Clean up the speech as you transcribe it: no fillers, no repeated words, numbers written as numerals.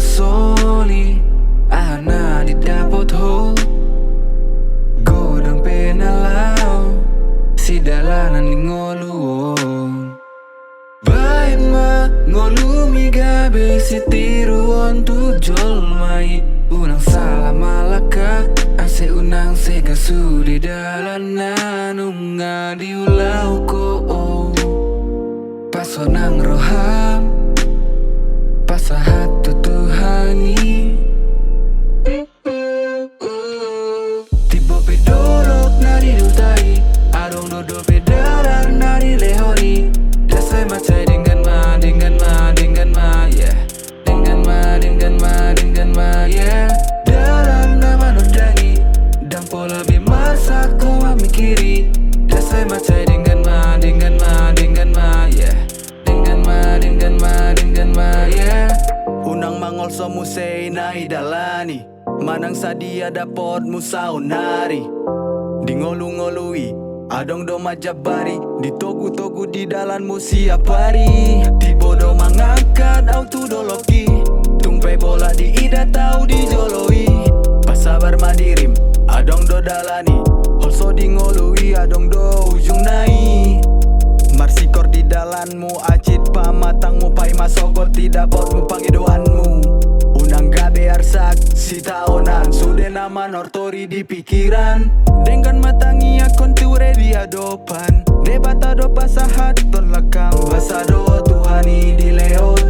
soli Ahana di dapot ho Godang penalaw Si dalanan ni ngoluon Bain ma ngolumi gabe si tiruon tujol mai Unang salah malaka Ase unang sega sudi dalanan Unga diulau ko Pasonang roham Pasahat tutuhani Tibo pedorok nari dutai Adong dodo pedarar nari lehori Dasai macai dengan ma, dengan ma, dengan ma, yeah Dengan ma, dengan ma, dengan ma, yeah Dalam nama nodangi Dan pola bimasak ko mamikiri Dasai macai dengan ma, dengan ma, dengan ma, yeah Dengan ma, dengan ma, dengan ma, yeah Unang mangol so musay na idalani Manang sadia dapot musaunari Di ngolu-ngolui Adong do majabari Di togu-togu di dalan mu siap hari Di bodo mangangkat au tu doloki Tungpe bola di ida tau di joloi Pasabar madirim Adong do dalani Also di ngolui Adong do ujung nai Marsikor di dalanmu Acit pamatangmu pai masogot Tidak pot mu pangidoanmu Unang gabe arsak si taonan Sude nama nortori di pikiran Dengan matangi akon ture di adopan Debata do pasahat ton lakam Basado Tuhani di leon